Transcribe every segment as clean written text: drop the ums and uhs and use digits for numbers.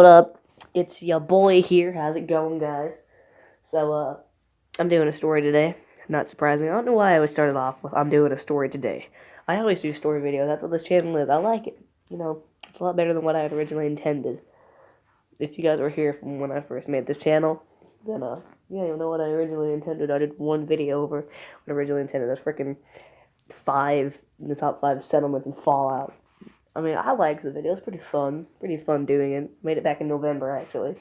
What up? It's your boy here. How's it going, guys? I'm doing a story today. Not surprising. I don't know why I always started off with I'm doing a story today. I always do story videos. That's what this channel is. I like it. It's a lot better than what I had originally intended. If you guys were here from when I first made this channel, then, yeah, you know what I originally intended. I did one video over what I originally intended. That's freaking the top five settlements in Fallout. I mean, I liked the video. It was pretty fun doing it. Made it back in November, actually.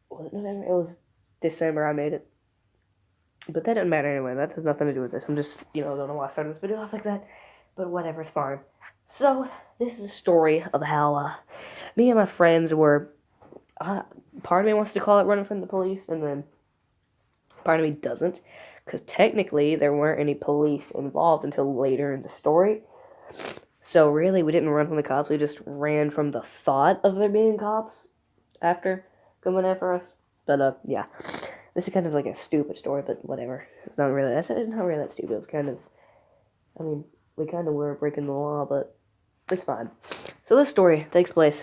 Was it November? It was December I made it. But that doesn't matter anyway. That has nothing to do with this. I'm just, don't know why I started this video off like that. But whatever, it's fine. So, this is a story of how me and my friends were. Part of me wants to call it running from the police, and then part of me doesn't. Because technically, there weren't any police involved until later in the story. So, really, we didn't run from the cops. We just ran from the thought of there being cops after coming after us. But, yeah. This is kind of like a stupid story, but whatever. It's not really that stupid. It's kind of, I mean, we kind of were breaking the law, but it's fine. So this story takes place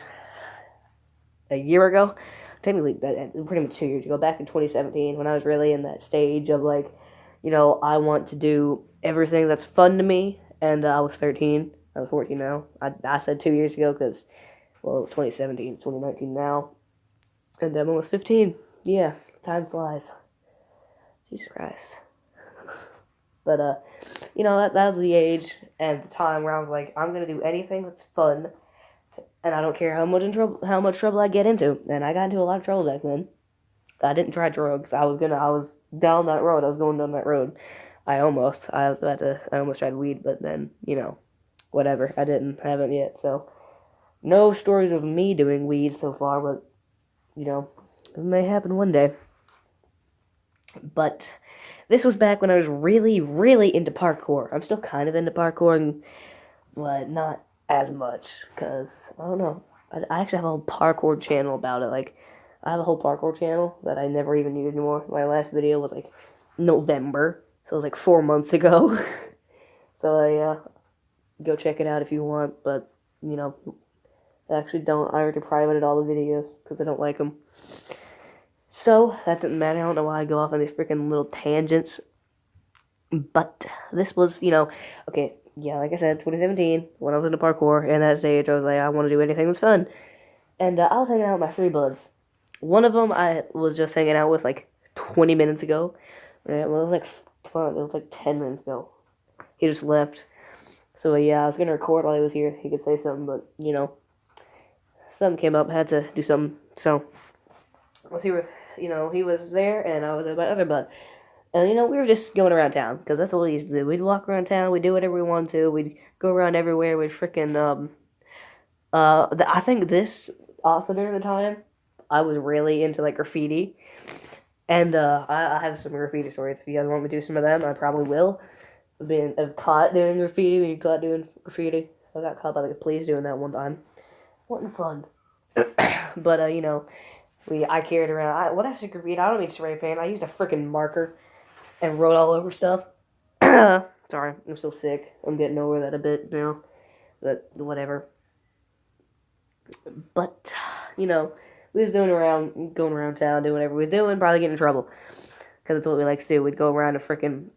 a year ago. Technically, pretty much 2 years ago, back in 2017, when I was really in that stage of, like, I want to do everything that's fun to me, and I was 13. I was 14 now. I said 2 years ago because, well, it was 2017, it's 2019 now, and I'm almost 15. Yeah, time flies. Jesus Christ. But, that was the age and the time where I was like, I'm going to do anything that's fun, and I don't care how much trouble I get into. And I got into a lot of trouble back then. I didn't try drugs. I was down that road. I was going down that road. I almost tried weed, but then, whatever. Haven't yet, so. No stories of me doing weed so far, but, it may happen one day. But this was back when I was really, really into parkour. I'm still kind of into parkour, but not as much, because, I don't know. I actually have a whole parkour channel about it. Like, I have a whole parkour channel that I never even use anymore. My last video was, like, November, so it was, like, 4 months ago. So, go check it out if you want, but, I actually don't. I already privated all the videos, because I don't like them. So, that doesn't matter. I don't know why I go off on these freaking little tangents. But this was, okay, yeah, like I said, 2017, when I was into parkour, and that stage, I was like, I want to do anything that's fun. And I was hanging out with my three buds. One of them I was just hanging out with, like, 20 minutes ago. Right? Well, it was like 10 minutes ago. He just left. So, yeah, I was going to record while he was here. He could say something, but, something came up. I had to do something. So, he was there, and I was with my other bud. And, we were just going around town, because that's what we used to do. We'd walk around town, we'd do whatever we wanted to, we'd go around everywhere, we'd freaking, I think this, also during the time, I was really into, like, graffiti. And, I have some graffiti stories. If you guys want me to do some of them, I probably will. I've caught doing graffiti, being caught doing graffiti. I got caught by the police doing that one time. Wasn't fun. But, I carried around, when I said graffiti, I don't mean spray paint, I used a freaking marker and wrote all over stuff. Sorry, I'm still sick. I'm getting over that a bit now. But whatever. But, we was going around town, doing whatever we were doing, probably getting in trouble. Because that's what we like to do. We'd go around to freaking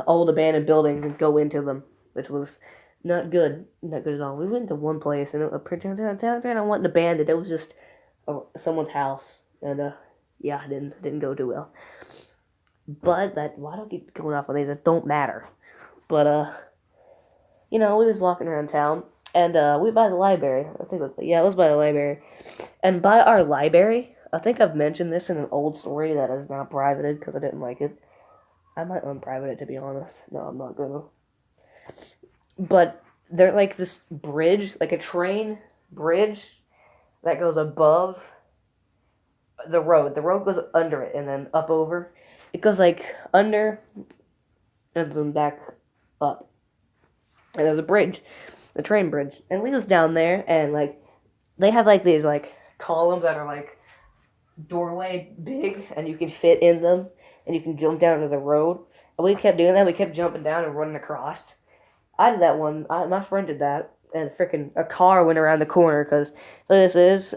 old abandoned buildings and go into them, which was not good. Not good at all. We went to one place, and it turned out wasn't abandoned. It was just someone's house. And, yeah, it didn't go too well. But why do I keep going off on these that don't matter? But, we was walking around town, and, we by the library. It was by the library. And by our library, I think I've mentioned this in an old story that is now privated because I didn't like it. I might unprivate it, to be honest. No, I'm not gonna. But there's, like, this bridge, like a train bridge that goes above the road. The road goes under it and then up over. It goes, like, under and then back up. And there's a bridge, a train bridge. And we was down there, and, like, they have, like, these, like, columns that are, like, doorway big, and you can fit in them, and you can jump down to the road. And we kept doing that. We kept jumping down and running across. I did that one. My friend did that, and freaking a car went around the corner, because this is,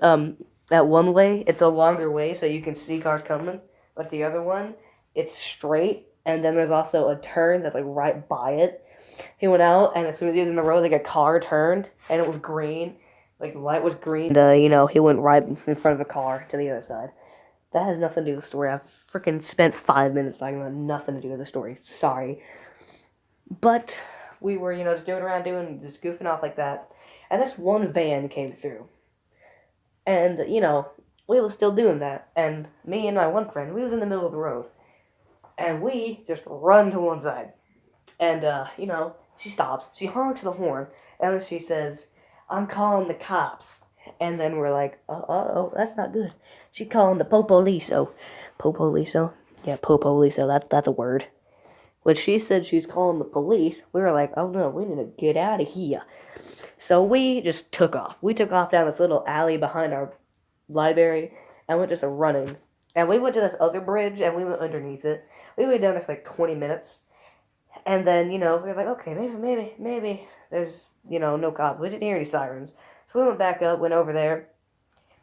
That one way, it's a longer way, so you can see cars coming. But the other one, it's straight, and then there's also a turn that's like right by it. He went out, and as soon as he was in the road, like a car turned, and it was green, like the light was green. And he went right in front of a car to the other side. That has nothing to do with the story. I've freaking spent 5 minutes talking about nothing to do with the story. Sorry, but we were, just just goofing off like that, and this one van came through. And, we was still doing that. And me and my one friend, we was in the middle of the road. And we just run to one side. And, she stops. She honks the horn. And then she says, I'm calling the cops. And then we're like, oh, that's not good. She calling the Popoliso. Popoliso? Yeah, Popoliso. That's a word. When she said she's calling the police, we were like, oh no, we need to get out of here. So we just took off. We took off down this little alley behind our library and went just running. And we went to this other bridge and we went underneath it. We went down there for like 20 minutes. And then, we were like, okay, maybe there's, no cops. We didn't hear any sirens. So we went back up, went over there,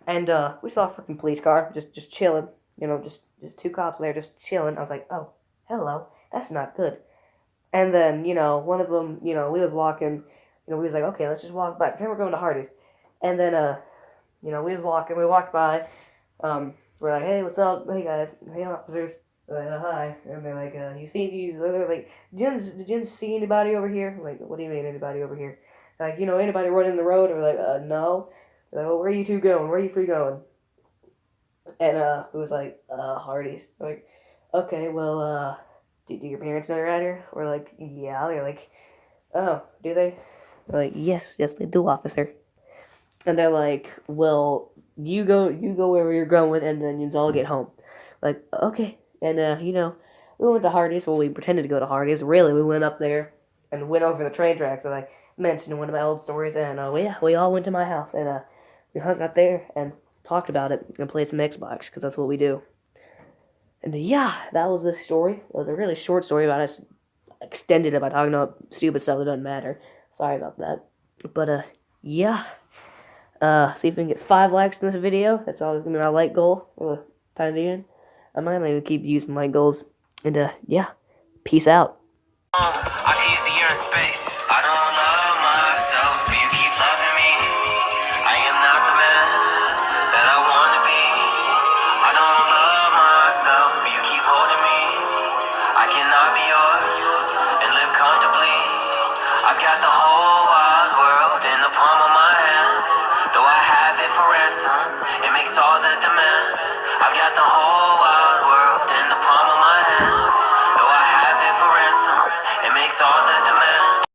and we saw a freaking police car just chilling. Just two cops there just chilling. I was like, oh, hello. That's not good. And then, one of them, we was walking, we was like, okay, let's just walk by. Pretend we're going to Hardee's. And then, we was walking, we walked by, we're like, hey, what's up? Hey, guys. Hey, officers. Like, hi. And they're like, you see these, they're like, did you see anybody over here? I'm like, what do you mean, anybody over here? They're like, anybody running the road? Or like, no. They're like, well, where are you two going? Where are you three going? And, it was like, Hardee's. We're like, okay, well, do your parents know you're out here? We're like, yeah. They're like, oh, do they? We're like, yes, they do, officer. And they're like, well, you go wherever you're going, and then you all get home. Like, okay. And, we went to Hardee's. Well, we pretended to go to Hardee's. Really, we went up there and went over the train tracks that I mentioned in one of my old stories. And, we all went to my house, and, we hung out there and talked about it and played some Xbox, because that's what we do. And, that was this story. It was a really short story about us. Extended it by talking about stupid stuff that doesn't matter. Sorry about that. But, yeah. See if we can get 5 likes in this video. That's always gonna be my like goal for the time being. I might even keep using my goals. And, peace out. I can use the year and space. I don't love myself, but you keep loving me. I am not the man that I wanna be. I don't love myself, but you keep holding me. I cannot be yours and live comfortably. I've got the whole wide world in the palm of my hands. Though I have it for ransom, it makes all the demands. I've got the whole wide world in the palm of my hands. Though I have it for ransom, it makes all the